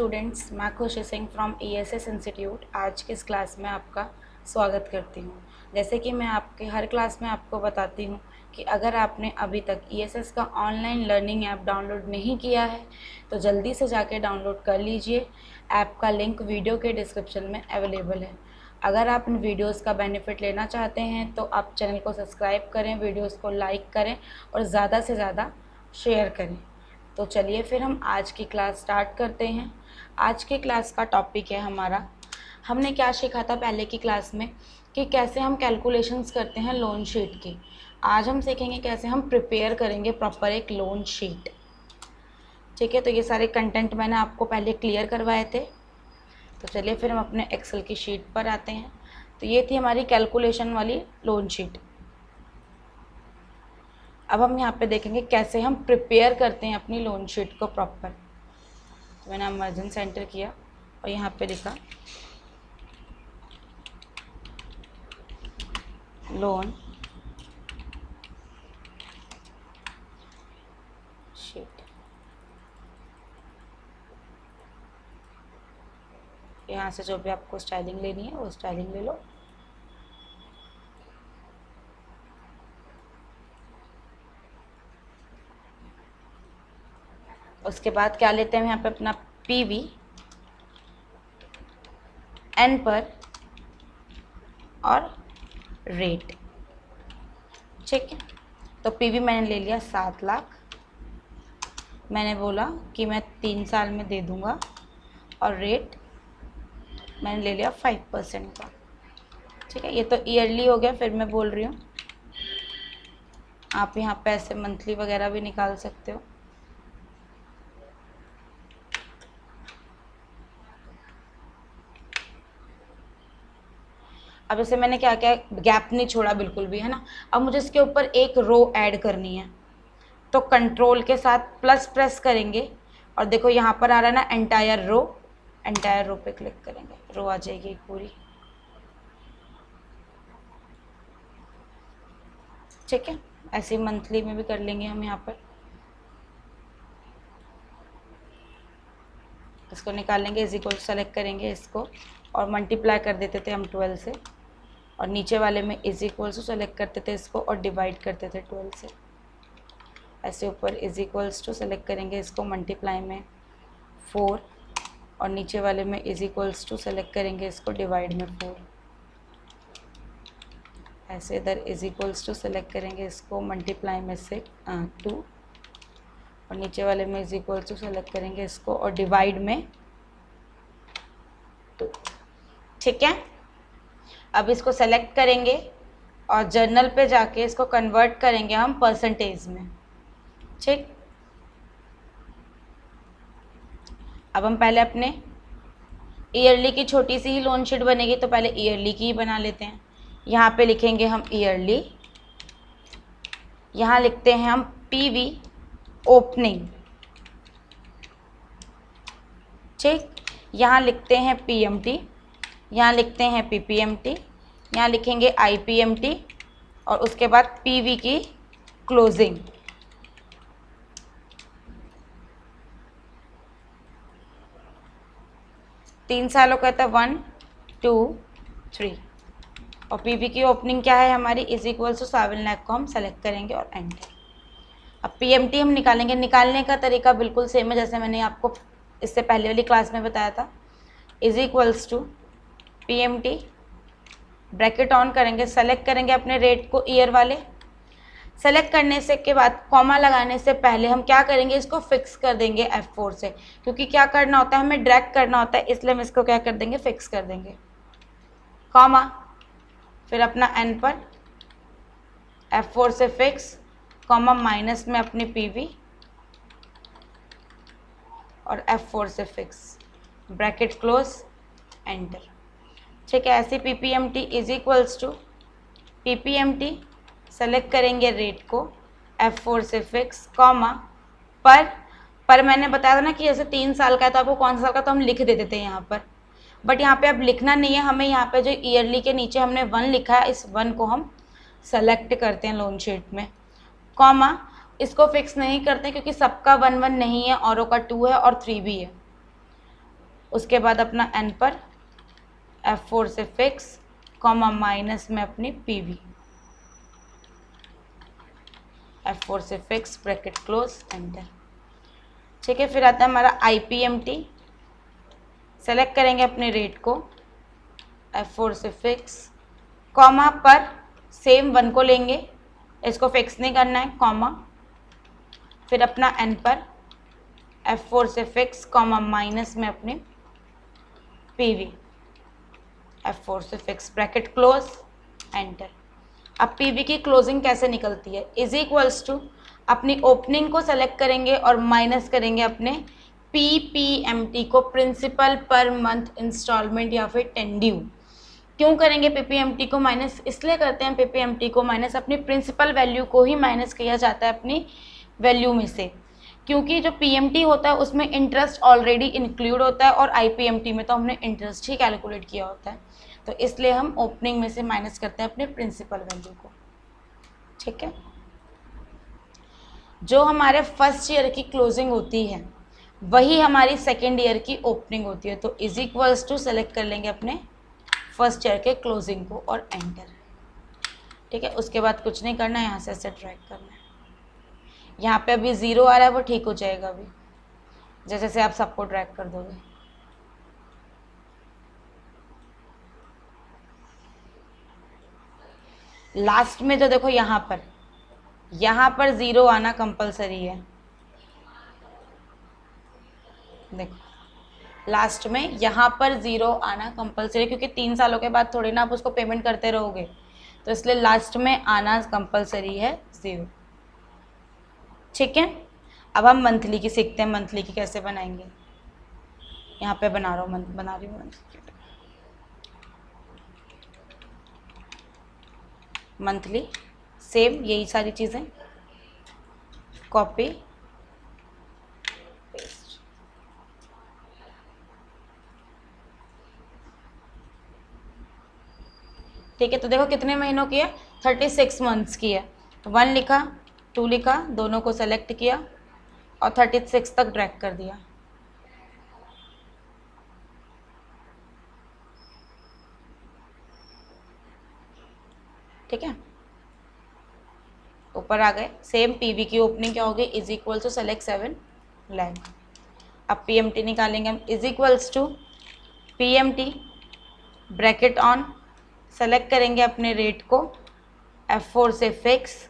Students, मैं खुशी Singh from ESS institute आज की इस क्लास में आपका स्वागत करती हूँ। जैसे कि मैं आपके हर क्लास में आपको बताती हूँ कि अगर आपने अभी तक ESS का ऑनलाइन लर्निंग ऐप डाउनलोड नहीं किया है तो जल्दी से जाके डाउनलोड कर लीजिए। ऐप का लिंक वीडियो के डिस्क्रिप्शन में अवेलेबल है। अगर आप इन वीडियोस का बेनिफिट लेना चाहते हैं तो आप चैनल को सब्सक्राइब करें, वीडियोस को लाइक करें और ज़्यादा से ज़्यादा शेयर करें। तो चलिए फिर हम आज की क्लास स्टार्ट करते हैं। आज की क्लास का टॉपिक है हमारा, हमने क्या सीखा था पहले की क्लास में कि कैसे हम कैलकुलेशंस करते हैं लोन शीट की। आज हम सीखेंगे कैसे हम प्रिपेयर करेंगे प्रॉपर एक लोन शीट। ठीक है, तो ये सारे कंटेंट मैंने आपको पहले क्लियर करवाए थे। तो चलिए फिर हम अपने एक्सेल की शीट पर आते हैं। तो ये थी हमारी कैलकुलेशन वाली लोन शीट। अब हम यहाँ पे देखेंगे कैसे हम प्रिपेयर करते हैं अपनी लोन शीट को प्रॉपर। तो मैंने अमेजन सेंटर किया और यहाँ पे लिखा लोन शीट। यहाँ से जो भी आपको स्टाइलिंग लेनी है वो स्टाइलिंग ले लो। उसके बाद क्या लेते हैं यहाँ पे अपना PV N पर और रेट। ठीक है, तो PV मैंने ले लिया 7 लाख। मैंने बोला कि मैं 3 साल में दे दूंगा और रेट मैंने ले लिया 5% का। ठीक है, ये तो ईयरली हो गया। फिर मैं बोल रही हूँ आप यहाँ पे ऐसे मंथली वगैरह भी निकाल सकते हो। अब इसे मैंने क्या क्या गैप नहीं छोड़ा बिल्कुल भी, है ना। अब मुझे इसके ऊपर एक रो ऐड करनी है, तो कंट्रोल के साथ प्लस प्रेस करेंगे और देखो यहाँ पर आ रहा है ना एंटायर रो। एंटायर रो पे क्लिक करेंगे, रो आ जाएगी पूरी। ठीक है, ऐसे मंथली में भी कर लेंगे हम। यहाँ पर इसको निकाल लेंगे, इज इक्वल सेलेक्ट करेंगे इसको और मल्टीप्लाई कर देते थे हम 12 से, और नीचे वाले में इज इक्वल्स टू सेलेक्ट करते थे इसको और डिवाइड करते थे 12 से। ऐसे ऊपर इज इक्वल्स टू सेलेक्ट करेंगे इसको, मल्टीप्लाई में 4 और नीचे वाले में इज इक्वल्स टू सेलेक्ट करेंगे इसको, डिवाइड में 4। ऐसे इधर इज इक्वल्स टू सेलेक्ट करेंगे इसको, मल्टीप्लाई में 2 और नीचे वाले में इज इक्वल्स टू सेलेक्ट करेंगे इसको और डिवाइड में 2। ठीक है, अब इसको सेलेक्ट करेंगे और जर्नल पे जाके इसको कन्वर्ट करेंगे हम परसेंटेज में। ठीक, अब हम पहले अपने ईयरली की छोटी सी ही लोन शीट बनेगी, तो पहले ईयरली की ही बना लेते हैं। यहाँ पे लिखेंगे हम ईयरली, यहाँ लिखते हैं हम PV ओपनिंग। ठीक, यहाँ लिखते हैं PMT, यहाँ लिखते हैं PPMT, यहाँ लिखेंगे IPMT और उसके बाद PV की क्लोजिंग। तीन सालों का था 1 2 3 और PV की ओपनिंग क्या है हमारी, इज इक्वल टू 7 लाख को हम सेलेक्ट करेंगे और एंटर। अब PMT हम निकालेंगे। निकालने का तरीका बिल्कुल सेम है जैसे मैंने आपको इससे पहले वाली क्लास में बताया था। Is equals to PMT, bracket on करेंगे, सेलेक्ट करेंगे अपने रेट को ईयर वाले। सेलेक्ट करने से के बाद कॉमा लगाने से पहले हम क्या करेंगे, इसको फिक्स कर देंगे F4 से, क्योंकि क्या करना होता है हमें ड्रैग करना होता है, इसलिए हम इसको क्या कर देंगे, फिक्स कर देंगे। कॉमा, फिर अपना N पर F4 से फिक्स, कॉमा माइनस में अपनी PV और F4 से फिक्स, ब्रैकेट क्लोज, एंटर। ठीक है, ऐसे PPMT is equals to PPMT, select करेंगे रेट को, F4 से फिक्स, कॉमा पर मैंने बताया था ना कि जैसे 3 साल का है तो आपको कौन सा साल का तो हम लिख देते थे यहाँ पर, बट यहाँ पे अब लिखना नहीं है हमें। यहाँ पे जो ईयरली के नीचे हमने 1 लिखा है, इस 1 को हम सेलेक्ट करते हैं लोन शीट में, कॉमा इसको फिक्स नहीं करते क्योंकि सबका 1 1 नहीं है, औरों का 2 है और 3 भी है। उसके बाद अपना एन पर F4 से फिक्स कॉमा माइनस में अपनी PV, F4 से फिक्स ब्रैकेट क्लोज एंटर। ठीक है, फिर आता है हमारा IPMT। सेलेक्ट करेंगे अपने रेट को, F4 से फिक्स कॉमा पर सेम 1 को लेंगे, इसको फिक्स नहीं करना है, कॉमा फिर अपना एन पर F4 से फिक्स कॉमा माइनस में अपने PV, F4 से फिक्स ब्रैकेट क्लोज एंटर। अब PV की क्लोजिंग कैसे निकलती है, इज इक्वल्स टू अपनी ओपनिंग को सेलेक्ट करेंगे और माइनस करेंगे अपने PPMT को, प्रिंसिपल पर मंथ इंस्टॉलमेंट या फिर 10 ड्यू। क्यों करेंगे PPMT को माइनस, इसलिए करते हैं PPMT को माइनस, अपनी प्रिंसिपल वैल्यू को ही माइनस किया जाता है अपनी वैल्यू में से, क्योंकि जो PMT होता है उसमें इंटरेस्ट ऑलरेडी इंक्लूड होता है और IPMT में तो हमने इंटरेस्ट ही कैलकुलेट किया होता है, तो इसलिए हम ओपनिंग में से माइनस करते हैं अपने प्रिंसिपल वैल्यू को। ठीक है, जो हमारे फर्स्ट ईयर की क्लोजिंग होती है वही हमारी सेकेंड ईयर की ओपनिंग होती है, तो इज इक्वल्स टू सेलेक्ट कर लेंगे अपने फर्स्ट ईयर के क्लोजिंग को और एंटर। ठीक है, उसके बाद कुछ नहीं करना है, यहाँ से ऐसे ड्रैग करना है। यहाँ पे अभी 0 आ रहा है, वो ठीक हो जाएगा अभी जैसे जैसे आप सबको ड्रैग कर दोगे। लास्ट में जो देखो यहाँ पर 0 आना कंपलसरी है। देखो लास्ट में यहाँ पर 0 आना कंपलसरी, क्योंकि 3 सालों के बाद थोड़ी ना आप उसको पेमेंट करते रहोगे, तो इसलिए लास्ट में आना कंपलसरी है 0। ठीक है, अब हम मंथली की सीखते हैं, मंथली की कैसे बनाएंगे। यहाँ पे बना रही हूँ मंथली, सेम यही सारी चीज़ें कॉपी पेस्ट। ठीक है, तो देखो कितने महीनों की है, 36 मंथ्स की है, तो 1 लिखा 2 लिखा, दोनों को सेलेक्ट किया और 36 तक ड्रैग कर दिया। ठीक है, ऊपर आ गए। सेम PV की ओपनिंग क्या होगी, is equal to select 7 lakh. अब PMT निकालेंगे हम, is equals to PMT bracket on, select करेंगे अपने रेट को, F4 से फिक्स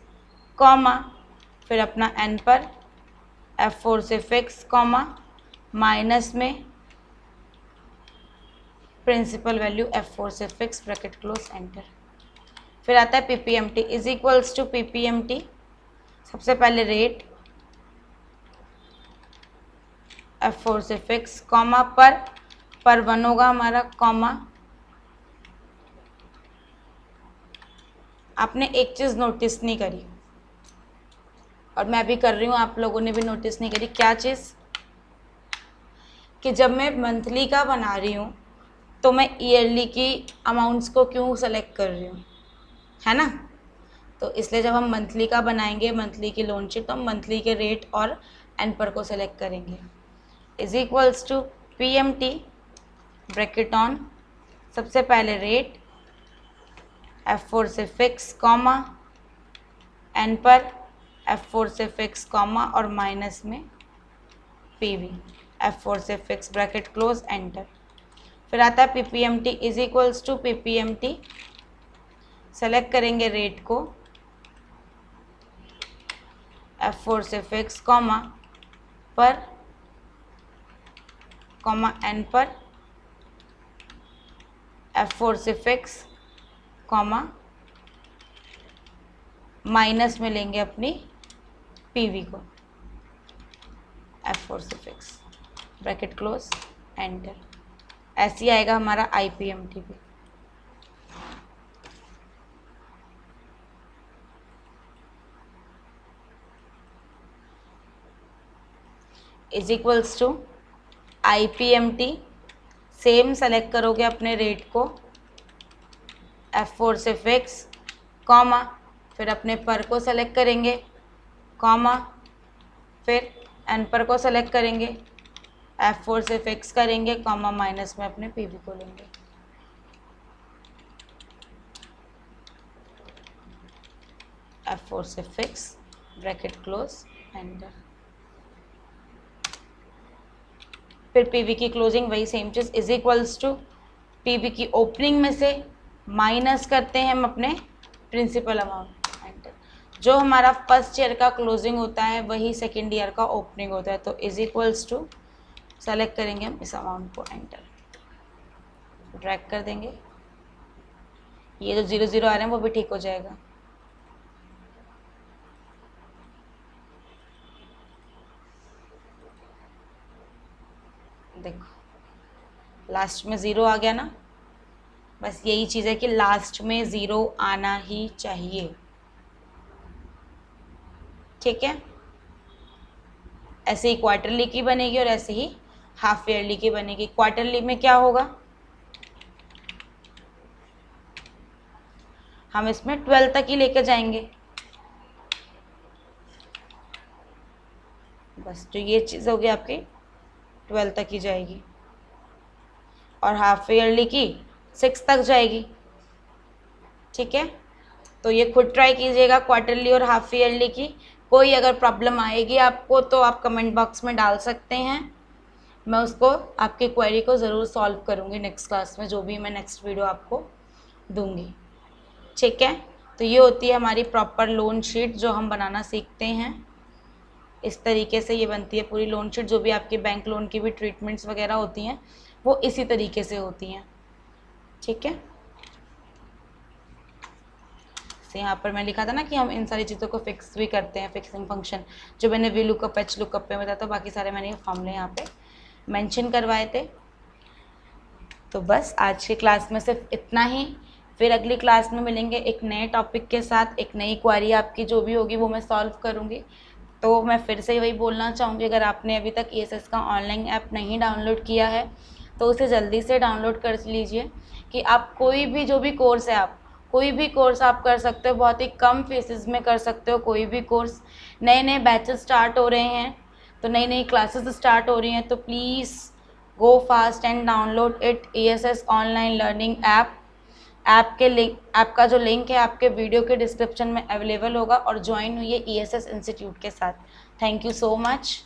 कॉमा फिर अपना एन पर F4 से फिक्स कॉमा माइनस में प्रिंसिपल वैल्यू F4 से फिक्स ब्रैकेट क्लोज एंटर। फिर आता है PPMT is equals to PPMT, सबसे पहले रेट F4 से फिक्स कॉमा पर 1 होगा हमारा, कॉमा आपने एक चीज़ नोटिस नहीं करी और मैं भी कर रही हूँ, आप लोगों ने भी नोटिस नहीं करी, क्या चीज़, कि जब मैं मंथली का बना रही हूँ तो मैं ईयरली की अमाउंट्स को क्यों सेलेक्ट कर रही हूँ, है ना। तो इसलिए जब हम मंथली का बनाएंगे, मंथली की लोन शीट, तो हम मंथली के रेट और एन पर को सेलेक्ट करेंगे। Is equals to PMT bracket on, सबसे पहले रेट F4 से फिक्स कॉमा एन पर F4 से फिक्स कॉमा और माइनस में PV, F4 से फिक्स ब्रैकेट क्लोज एंटर। फिर आता है PPMT is equals to PPMT, select करेंगे रेट को, F4 से फिक्स कॉमा एन पर F4 से फिक्स कॉमा माइनस में लेंगे अपनी PV को, F4 से फिक्स ब्रैकेट क्लोज एंटर। ऐसे ही आएगा हमारा IPMT भी। Is equals to IPMT, same select करोगे अपने रेट को, F4 से फिक्स कॉमा फिर अपने पर को सेलेक्ट करेंगे, कॉमा फिर एन पर को सेलेक्ट करेंगे, F4 से फिक्स करेंगे, कॉमा माइनस में अपने PV को लेंगे। F4 से फिक्स, ब्रैकेट क्लोज, एंटर। फिर PV की क्लोजिंग वही सेम चीज़, इज इक्वल्स टू PV की ओपनिंग में से माइनस करते हैं हम अपने प्रिंसिपल अमाउंट, एंटर। जो हमारा फर्स्ट ईयर का क्लोजिंग होता है वही सेकेंड ईयर का ओपनिंग होता है, तो इज इक्वल्स टू सेलेक्ट करेंगे हम इस अमाउंट को, एंटर। ड्रैग कर देंगे, ये जो 0 0 आ रहे हैं वो भी ठीक हो जाएगा। देखो लास्ट में 0 आ गया ना, बस यही चीज़ है कि लास्ट में 0 आना ही चाहिए, ठीक है। ऐसे ही क्वार्टरली की बनेगी और ऐसे ही हाफ ईयरली की बनेगी। क्वार्टरली में क्या होगा, हम इसमें 12 तक ही लेकर जाएंगे, बस जो ये चीज़ होगी आपकी 12 तक ही जाएगी, और हाफ ईयरली की 6 तक जाएगी, ठीक है। तो ये खुद ट्राई कीजिएगा क्वार्टरली और हाफ ईयरली की। कोई अगर प्रॉब्लम आएगी आपको तो आप कमेंट बॉक्स में डाल सकते हैं, मैं उसको आपकी क्वेरी को ज़रूर सॉल्व करूँगी नेक्स्ट क्लास में, जो भी मैं नेक्स्ट वीडियो आपको दूँगी, ठीक है। तो ये होती है हमारी प्रॉपर लोन शीट जो हम बनाना सीखते हैं। इस तरीके से ये बनती है पूरी लोन शीट। जो भी आपकी बैंक लोन की भी ट्रीटमेंट्स वगैरह होती हैं वो इसी तरीके से होती हैं, ठीक है। यहाँ पर मैं लिखा था ना कि हम इन सारी चीज़ों को फिक्स भी करते हैं, फिक्सिंग फंक्शन जो मैंने वी लुकअप एच लुकअप पे बताया था, बाकी सारे मैंने ये फॉर्मूले यहाँ पे मेंशन करवाए थे। तो बस आज की क्लास में सिर्फ इतना ही, फिर अगली क्लास में मिलेंगे एक नए टॉपिक के साथ, एक नई क्वेरी आपकी जो भी होगी वो मैं सॉल्व करूँगी। तो मैं फिर से वही बोलना चाहूँगी, अगर आपने अभी तक ESS का ऑनलाइन ऐप नहीं डाउनलोड किया है तो उसे जल्दी से डाउनलोड कर लीजिए, कि आप कोई भी जो भी कोर्स है, आप कोई भी कोर्स आप कर सकते हो, बहुत ही कम फीसेस में कर सकते हो कोई भी कोर्स। नए नए बैचेस स्टार्ट हो रहे हैं, तो नई नई क्लासेस स्टार्ट हो रही हैं, तो please go fast and download it ESS online learning app. App का जो लिंक है आपके वीडियो के डिस्क्रिप्शन में अवेलेबल होगा, और ज्वाइन हुई है ESS इंस्टीट्यूट के साथ। Thank you so much.